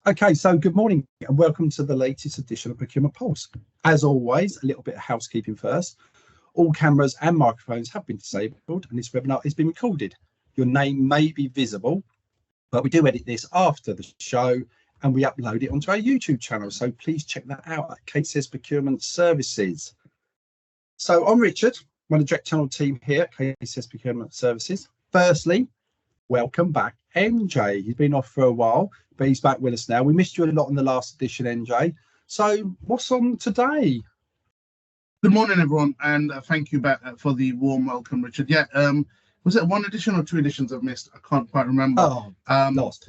Okay, so good morning and welcome to the latest edition of Procurement Pulse. As always, a little bit of housekeeping first. All cameras and microphones have been disabled and this webinar is being recorded. Your name may be visible, but we do edit this after the show and we upload it onto our YouTube channel. So please check that out at KCS Procurement Services. So I'm Richard, one of the direct channel team here at KCS Procurement Services. Firstly, welcome back, NJ. He's been off for a while, but he's back with us now. We missed you a lot in the last edition, NJ. So what's on today? Good morning, everyone, and thank you back for the warm welcome, Richard. Yeah, was it one edition or two editions I've missed? I can't quite remember. Oh, last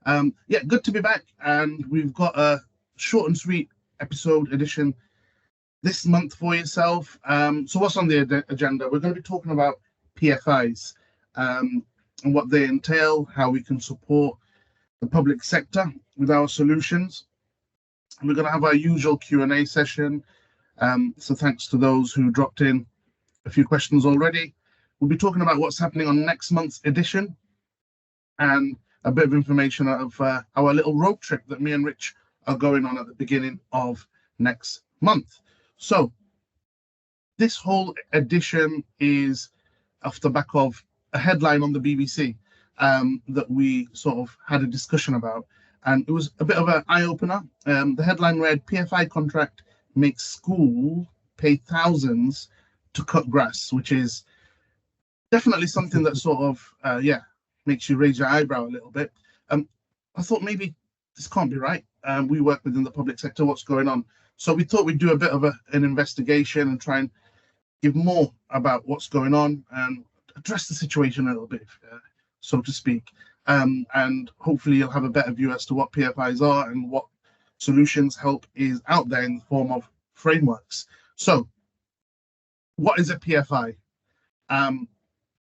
time. Yeah, good to be back, and we've got a short and sweet episode edition this month for yourself. So what's on the agenda? We're going to be talking about PFIs. And what they entail, how we can support the public sector with our solutions. And we're going to have our usual Q&A session. So thanks to those who dropped in a few questions already. We'll be talking about what's happening on next month's edition and a bit of information out of our little road trip that me and Rich are going on at the beginning of next month. So this whole edition is off the back of a headline on the BBC that we sort of had a discussion about, and it was a bit of an eye-opener. The headline read, PFI contract makes school pay thousands to cut grass, which is definitely something that sort of makes you raise your eyebrow a little bit. I thought maybe this can't be right. We work within the public sector, what's going on? So we thought we'd do a bit of an investigation and try and give more about what's going on and address the situation a little bit, so to speak, and hopefully you'll have a better view as to what PFIs are and what solutions help is out there in the form of frameworks. So what is a PFI? In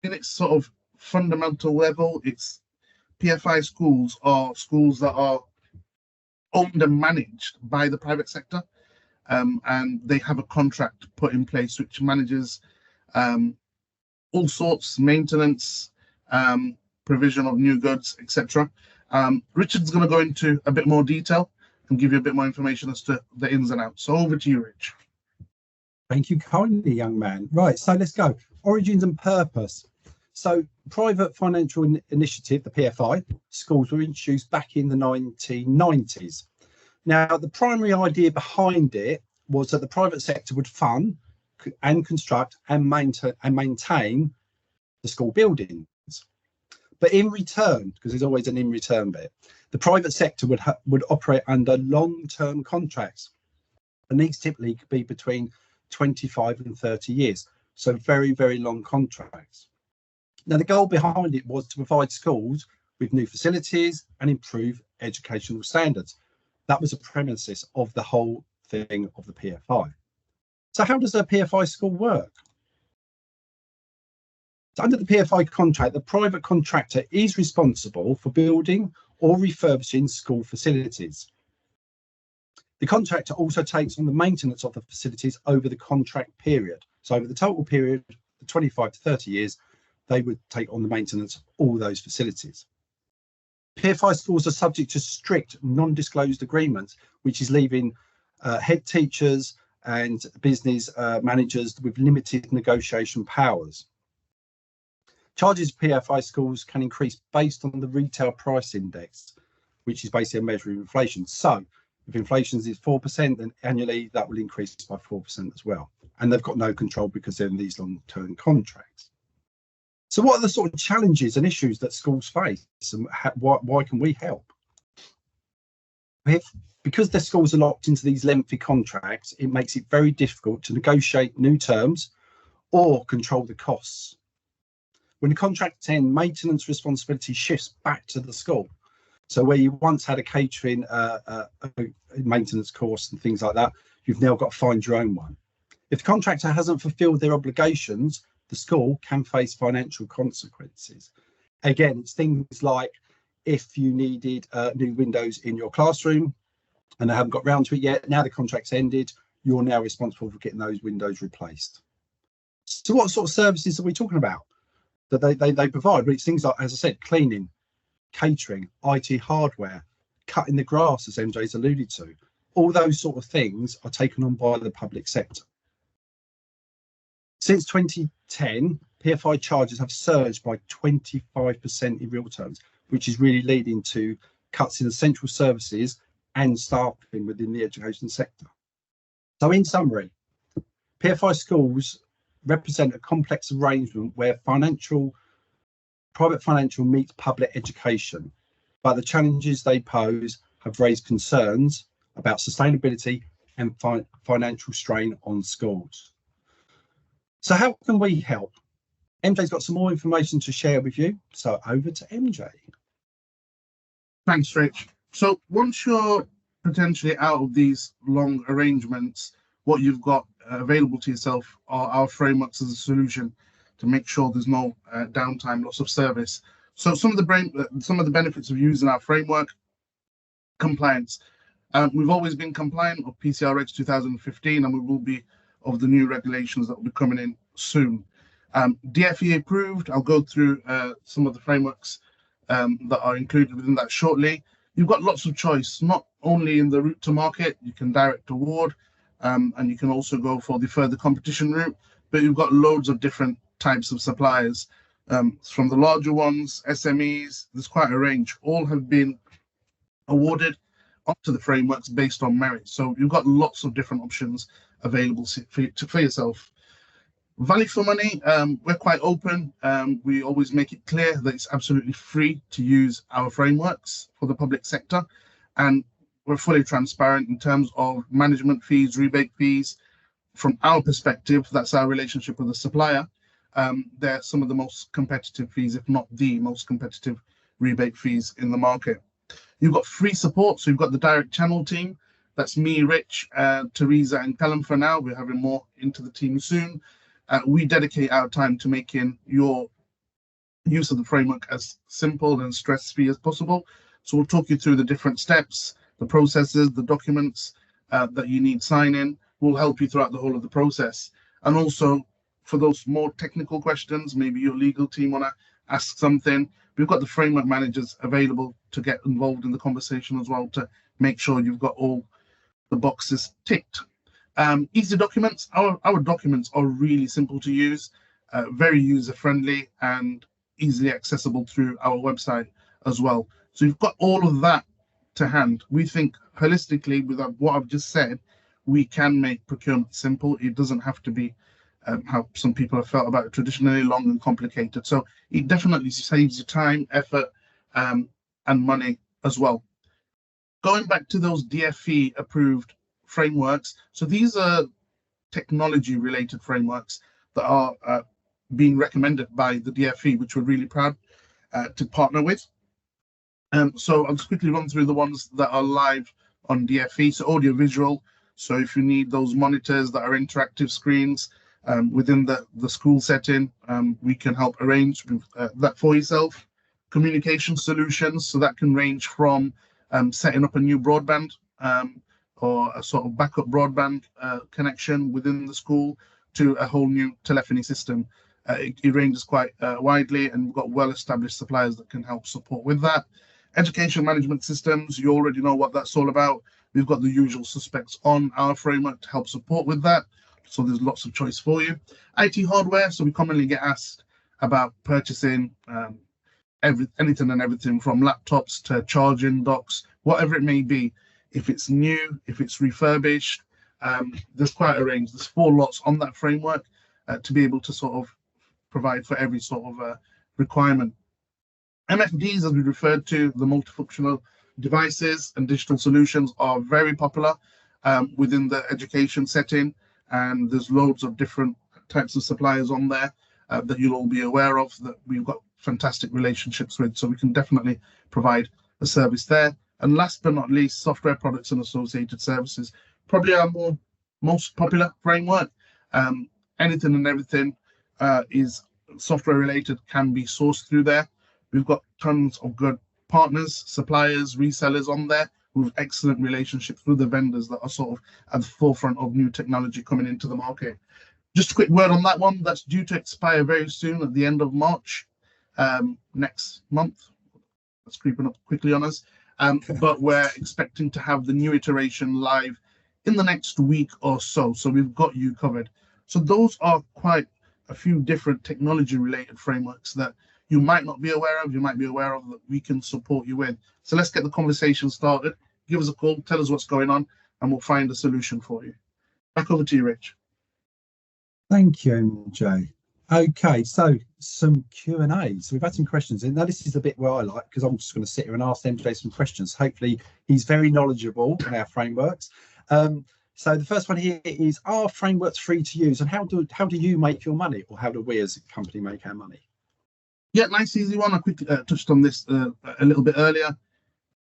its sort of fundamental level, it's PFI schools are schools that are owned and managed by the private sector, and they have a contract put in place which manages all sorts, maintenance, provision of new goods, etc. Richard's going to go into a bit more detail and give you a bit more information as to the ins and outs. So over to you, Rich. Thank you kindly, young man. Right, so let's go. Origins and purpose. So private financial initiative, the PFI, schools were introduced back in the 1990s. Now, the primary idea behind it was that the private sector would fund and construct and maintain the school buildings. But in return, because there's always an in return bit, the private sector would operate under long-term contracts. And these typically could be between 25 and 30 years. So very, very long contracts. Now, the goal behind it was to provide schools with new facilities and improve educational standards. That was the premises of the whole thing of the PFI. So how does a PFI school work? So under the PFI contract, the private contractor is responsible for building or refurbishing school facilities. The contractor also takes on the maintenance of the facilities over the contract period. So over the total period, the 25 to 30 years, they would take on the maintenance of all those facilities. PFI schools are subject to strict non-disclosed agreements, which is leaving head teachers and business managers with limited negotiation powers. Charges of PFI schools can increase based on the retail price index, which is basically a measure of inflation. So if inflation is 4%, then annually that will increase by 4% as well. And they've got no control because they're in these long-term contracts. So what are the sort of challenges and issues that schools face, and why can we help? Because their schools are locked into these lengthy contracts, it makes it very difficult to negotiate new terms or control the costs. When the contracts end, maintenance responsibility shifts back to the school. So where you once had a catering maintenance course and things like that, you've now got to find your own one. If the contractor hasn't fulfilled their obligations, the school can face financial consequences. Again, it's things like if you needed new windows in your classroom and they haven't got round to it yet, now the contract's ended, you're now responsible for getting those windows replaced. So what sort of services are we talking about that they provide? Well, it's things like, as I said, cleaning, catering, IT hardware, cutting the grass, as MJ's alluded to. All those sort of things are taken on by the public sector. Since 2010, PFI charges have surged by 25% in real terms, which is really leading to cuts in essential services and staffing within the education sector. So in summary, PFI schools represent a complex arrangement where private financial meets public education, but the challenges they pose have raised concerns about sustainability and financial strain on schools. So how can we help? MJ's got some more information to share with you, so over to MJ. Thanks, Rich. So once you're potentially out of these long arrangements, what you've got available to yourself are our frameworks as a solution to make sure there's no downtime, loss of service. So some of the benefits of using our framework: compliance. We've always been compliant of PCRX 2015, and we will be of the new regulations that will be coming in soon. DFE approved. I'll go through some of the frameworks that are included within that shortly. You've got lots of choice, not only in the route to market. You can direct award, and you can also go for the further competition route, but you've got loads of different types of suppliers, from the larger ones, SMEs. There's quite a range. All have been awarded onto the frameworks based on merit. So you've got lots of different options available for yourself. Value for money, we're quite open. We always make it clear that it's absolutely free to use our frameworks for the public sector, and we're fully transparent in terms of management fees, rebate fees. From our perspective, that's our relationship with the supplier. They're some of the most competitive fees, if not the most competitive rebate fees in the market. You've got free support, so you've got the direct channel team. That's me, Rich, Teresa, and Callum for now. We're having more into the team soon. We dedicate our time to making your use of the framework as simple and stress-free as possible. So we'll talk you through the different steps, the processes, the documents that you need signing. We'll help you throughout the whole of the process. And also, for those more technical questions, maybe your legal team want to ask something, we've got the framework managers available to get involved in the conversation as well, to make sure you've got all the boxes ticked. Easy documents. Our documents are really simple to use, very user-friendly and easily accessible through our website as well. So you've got all of that to hand. We think holistically, with what I've just said, we can make procurement simple. It doesn't have to be how some people have felt about it, traditionally long and complicated. So it definitely saves you time, effort, and money as well. Going back to those DFE approved frameworks, so these are technology related frameworks that are being recommended by the DFE, which we're really proud to partner with. So I'll just quickly run through the ones that are live on DFE. So audiovisual. So if you need those monitors that are interactive screens within the school setting, we can help arrange that for yourself. Communication solutions. So that can range from setting up a new broadband or a sort of backup broadband connection within the school to a whole new telephony system. It ranges quite widely, and we've got well-established suppliers that can help support with that. Education management systems, you already know what that's all about. We've got the usual suspects on our framework to help support with that. So there's lots of choice for you. IT hardware, so we commonly get asked about purchasing anything and everything from laptops to charging docks, whatever it may be. If it's new, if it's refurbished, there's quite a range. There's 4 lots on that framework to be able to sort of provide for every sort of requirement. MFDs, as we referred to, the multifunctional devices and digital solutions, are very popular within the education setting, and there's loads of different types of suppliers on there that you'll all be aware of, that we've got fantastic relationships with, so we can definitely provide a service there. And last but not least, software products and associated services, probably our most popular framework. Anything and everything is software related, can be sourced through there. We've got tons of good partners, suppliers, resellers on there with excellent relationships with the vendors that are sort of at the forefront of new technology coming into the market. Just a quick word on that one, that's due to expire very soon at the end of March next month. that's creeping up quickly on us. But we're expecting to have the new iteration live in the next week or so. So we've got you covered. So those are quite a few different technology-related frameworks that you might not be aware of, you might be aware of, that we can support you with. So let's get the conversation started. Give us a call, tell us what's going on, and we'll find a solution for you. Back over to you, Rich. Thank you, MJ. Okay, so some Q&A. So we've had some questions in. Now, this is the bit where I like, because I'm just going to sit here and ask MJ some questions. Hopefully, he's very knowledgeable in our frameworks. So the first one here is, are frameworks free to use, and how do you make your money, or how do we as a company make our money? Yeah, nice, easy one. I quickly touched on this a little bit earlier.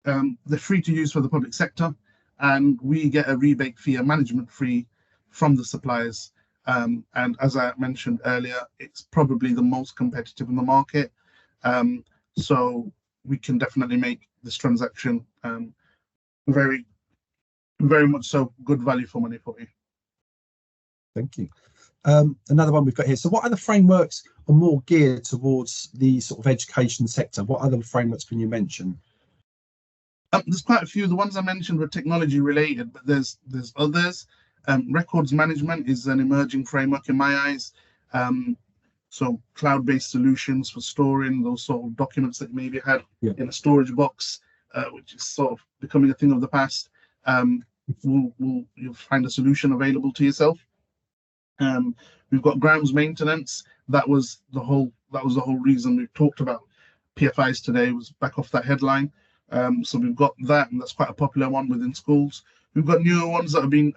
They're free to use for the public sector, and we get a rebate fee, a management fee from the suppliers. And as I mentioned earlier, it's probably the most competitive in the market. So we can definitely make this transaction very, very much so good value for money for you. Thank you. Another one we've got here. So what other frameworks are more geared towards the sort of education sector? What other frameworks can you mention? There's quite a few. The ones I mentioned were technology related, but there's others. Records management is an emerging framework in my eyes. So cloud-based solutions for storing those sort of documents that you maybe had in a storage box, which is sort of becoming a thing of the past. You'll find a solution available to yourself. We've got grounds maintenance. That was the whole reason we talked about PFIs today, was back off that headline. So we've got that, and that's quite a popular one within schools. We've got newer ones that have been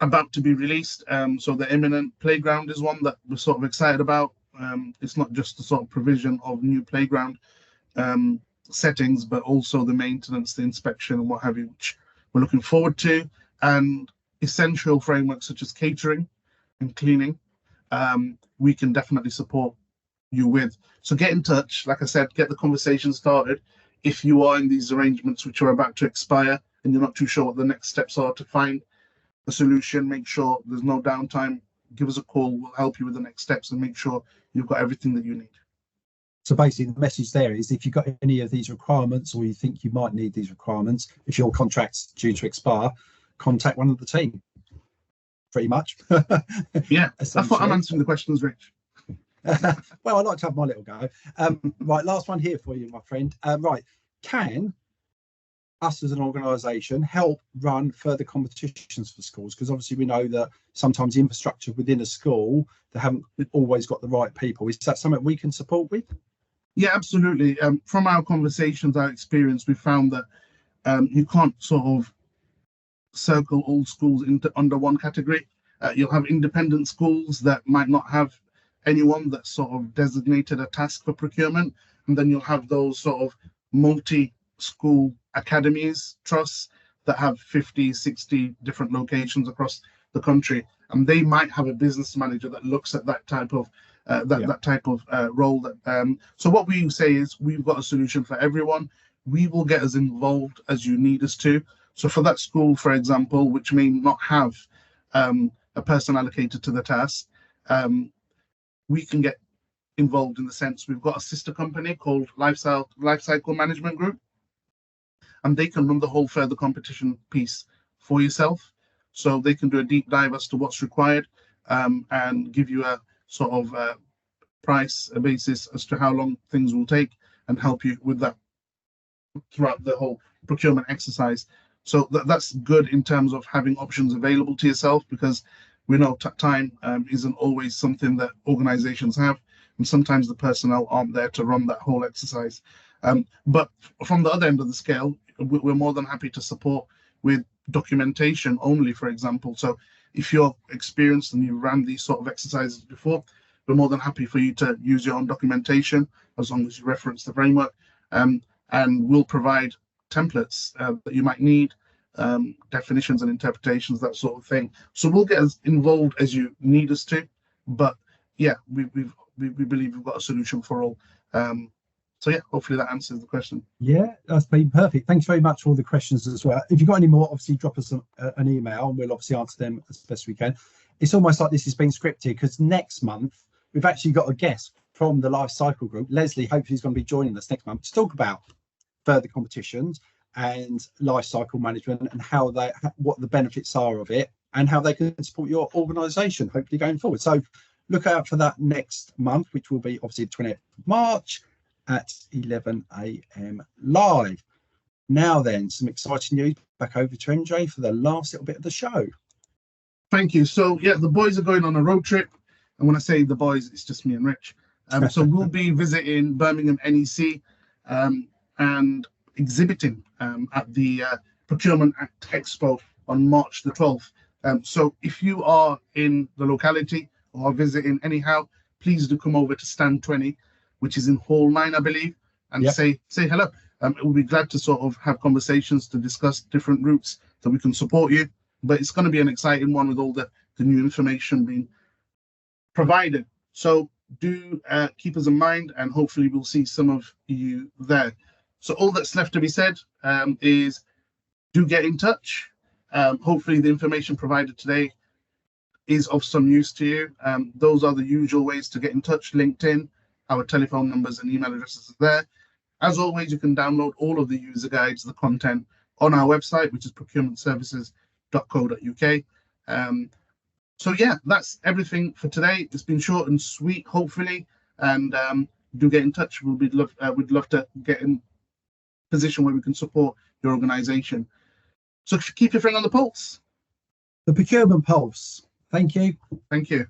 about to be released. So the imminent playground is one that we're sort of excited about. It's not just the sort of provision of new playground settings, but also the maintenance, the inspection, and what have you, which we're looking forward to. And essential frameworks such as catering and cleaning, we can definitely support you with. So get in touch. Like I said, get the conversation started. If you are in these arrangements which are about to expire and you're not too sure what the next steps are to find a solution, make sure there's no downtime. Give us a call. We'll help you with the next steps and make sure you've got everything that you need. So basically the message there is, if you've got any of these requirements, or you think you might need these requirements, if your contract's due to expire, contact one of the team. Pretty much. Yeah, I thought I'm answering the questions, Rich. Well, I'd like to have my little go. Right, last one here for you, my friend. Right, can us as an organisation help run further competitions for schools? Because obviously we know that sometimes the infrastructure within a school, they haven't always got the right people. Is that something we can support with? Yeah, absolutely. From our conversations, our experience, we found that you can't sort of circle all schools under one category. You'll have independent schools that might not have anyone that's sort of designated a task for procurement, and then you'll have those sort of multi-school academies, trusts that have 50, 60 different locations across the country, and they might have a business manager that looks at that type of role. So what we say is, we've got a solution for everyone. We will get as involved as you need us to. So for that school, for example, which may not have a person allocated to the task, we can get involved in the sense we've got a sister company called Lifecycle Management Group, and they can run the whole further competition piece for yourself. So they can do a deep dive as to what's required, and give you a sort of price, a basis as to how long things will take, and help you with that throughout the whole procurement exercise. So that's good in terms of having options available to yourself, because we know time isn't always something that organizations have, and sometimes the personnel aren't there to run that whole exercise. But from the other end of the scale, we're more than happy to support with documentation only, for example. So if you're experienced and you've ran these sort of exercises before, we're more than happy for you to use your own documentation, as long as you reference the framework, and we'll provide templates that you might need, definitions and interpretations, that sort of thing. So we'll get as involved as you need us to, but yeah, we believe we've got a solution for all. So yeah, hopefully that answers the question. Yeah, that's been perfect. Thanks very much for all the questions as well. If you've got any more, obviously drop us an email and we'll obviously answer them as best we can. It's almost like this has been scripted, because next month we've actually got a guest from the Life Cycle Group. Leslie hopefully is going to be joining us next month to talk about further competitions and life cycle management and how they, what the benefits are of it and how they can support your organisation, hopefully going forward. So look out for that next month, which will be obviously the 20th of March at 11 AM live. Now then, some exciting news. Back over to MJ for the last little bit of the show. Thank you. So yeah, the boys are going on a road trip. And when I say the boys, it's just me and Rich. So we'll be visiting Birmingham NEC and exhibiting at the Procurement Expo on March the 12th. So if you are in the locality or visiting anyhow, please do come over to stand 20, which is in Hall 9, I believe, and say hello. We'll be glad to sort of have conversations to discuss different routes that we can support you. But it's going to be an exciting one with all the new information being provided. So do keep us in mind, and hopefully we'll see some of you there. So all that's left to be said is do get in touch. Hopefully the information provided today is of some use to you. Those are the usual ways to get in touch. LinkedIn, our telephone numbers and email addresses are there. As always, you can download all of the user guides, the content on our website, which is procurementservices.co.uk. So yeah, that's everything for today. It's been short and sweet, hopefully, and do get in touch. We'd love to get in position where we can support your organisation. So keep your finger on the pulse. The Procurement Pulse. Thank you. Thank you.